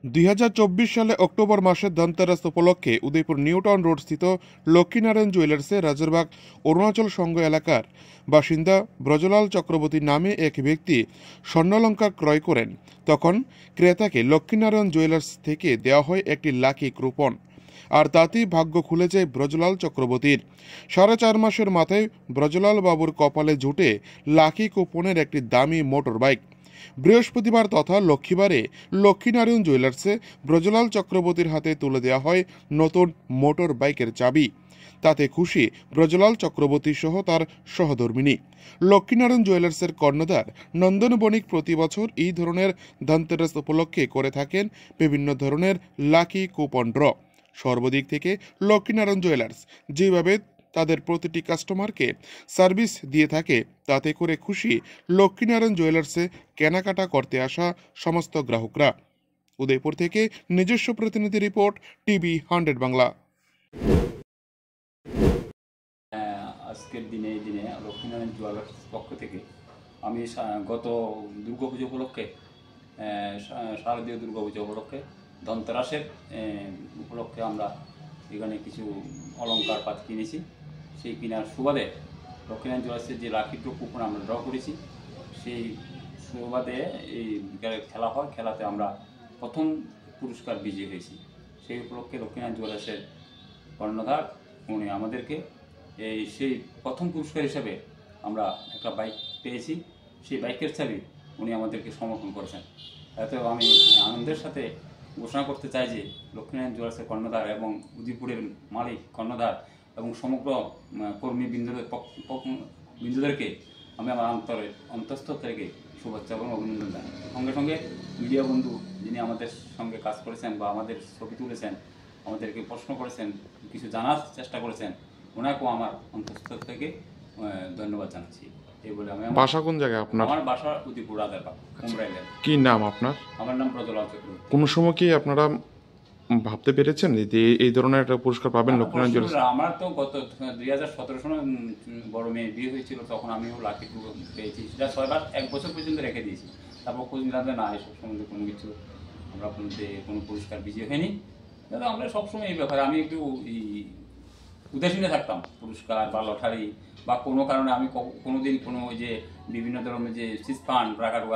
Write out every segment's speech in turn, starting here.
2024 সালে অক্টোবর মাসের ধনতেরাস উপলক্ষে উদয়পুর নিউ টাউন রোড স্থিত লক্ষ্মীনারায়ণ জুয়েলার্সে রাজারবাগ অরুণাচল সংঘ এলাকার বাসিন্দা ব্রজলাল চক্রবর্তী নামে এক ব্যক্তি স্বর্ণালঙ্কার ক্রয় করেন। তখন ক্রেতাকে লক্ষ্মীনারায়ণ জুয়েলার্স থেকে দেওয়া হয় একটি লাকি কুপন, আর তাতেই ভাগ্য খুলে যায় ব্রজলাল চক্রবর্তীর। 4.5 মাসের মাথায় ব্রজলাল বাবুর কপালে জুটে লাকি কুপনের একটি দামি মোটর বাইক। বৃহস্পতিবার তথা লক্ষ্মীবারে লক্ষ্মীনারায়ণ জুয়েলার্সে ব্রজলাল চক্রবর্তীর হাতে তুলে দেওয়া হয় নতুন মোটর বাইকের চাবি। তাতে খুশি ব্রজলাল চক্রবর্তী সহ তার সহধর্মিনী। লক্ষ্মীনারায়ণ জুয়েলার্সের কর্ণধার নন্দন বণিক প্রতি বছর এই ধরনের ধনতেরাস উপলক্ষে করে থাকেন বিভিন্ন ধরনের লাকি কুপন ড্র। সর্বদিক থেকে লক্ষ্মীনারায়ণ জুয়েলার্স যেভাবে তাদের প্রতিটি কাস্টমারকে সার্ভিস দিয়ে থাকে, তাতে করে খুশি লক্ষ্মীনারায়ণ জুয়েলার্সে কেনাকাটা করতে আসা সমস্ত গ্রাহকরা। উদয়পুর থেকে নিজস্ব প্রতিনিধি রিপোর্ট, টিভি 100 বাংলা। আজকের দিনে লক্ষ্মীনারায়ণ জুয়েলার্স পক্ষ থেকে আমি গত দুর্গাপুজো উপলক্ষে, শারদীয় দুর্গাপুজো উপলক্ষে, ধনতেরাসের উপলক্ষে আমরা এখানে কিছু অলংকার পাত কিনেছি। সেই কেনার সুবাদে লক্ষ্মীনারায়ণ জুয়েলার্সের যে লাকি ড্র কুপন আমরা ড্র করেছি, সেই সুবাদে এই খেলা হয়। খেলাতে আমরা প্রথম পুরস্কার বিজয়ী হয়েছি। সেই উপলক্ষে লক্ষ্মীনারায়ণ জুয়েলার্সের কর্ণধার উনি আমাদেরকে সেই প্রথম পুরস্কার হিসাবে আমরা একটা বাইক পেয়েছি। সেই বাইকের চাবি উনি আমাদেরকে সমর্পণ করেছেন। এতে আমি আনন্দের সাথে ঘোষণা করতে চাই যে লক্ষ্মীনারায়ণ জুয়েলার্সের কর্ণধার এবং উদয়পুরের মালিক কর্ণধার এবং সমগ্র কর্মী বিন্দুদেরকে আমি আমার অন্তঃস্থল থেকে শুভেচ্ছা এবং অভিনন্দন জানাই। সঙ্গে সঙ্গে মিডিয়া বন্ধু যিনি আমাদের সঙ্গে কাজ করেছেন বা আমাদের ছবি তুলেছেন, আমাদেরকে প্রশ্ন করেছেন, কিছু জানার চেষ্টা করেছেন, ওনাকেও আমার অন্তঃস্থল থেকে ধন্যবাদ জানাচ্ছি। এই বলে আমি বাসা কোন জায়গায় আপনার? আমার বাসা উদয়পুর রাজারবাগ কুমড়াইলেন। কি নাম আপনার? আমার নাম ব্রজলাল চক্রবর্তী। কোন সময় কি আপনারা ভাবতে পেরেছেন যে এই ধরনের একটা পুরস্কার পাবেন লক্ষ্মীনারায়ণ জুয়েলার্স? আমার তো গত 2017 সালে বড় মেয়ে বিয়ে হয়েছিল, তখন আমিও লাকি ড্র পেয়েছি। সেটা 6বার 1 বছর পর্যন্ত রেখে দিয়েছি। তারপর খোঁজ নিলাম যে না, এসব সম্বন্ধে কোনো কিছু আমরা কোনো পুরস্কার বিজয়ী হয়নি। দাদা আমরা সবসময় এই ব্যাপারে আমি একটু উদাসীনে থাকতাম। পুরস্কার বা লটারি বা কোনো কারণে আমি কোনোদিন কোনো ওই যে বিভিন্ন ধরনের যে চিট ফান্ড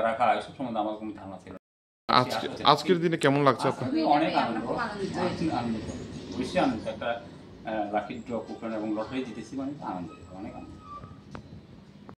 রাখা এসব সম্বন্ধে আমার কোনো ধারণা ছিল। আজকের দিনে কেমন লাগছে আপনার? অনেক আনন্দ, অবশ্যই আনন্দ। একটা লাকি ড্র কুপন এবং লটারি জিতেছি, মানে আনন্দ, অনেক আনন্দ।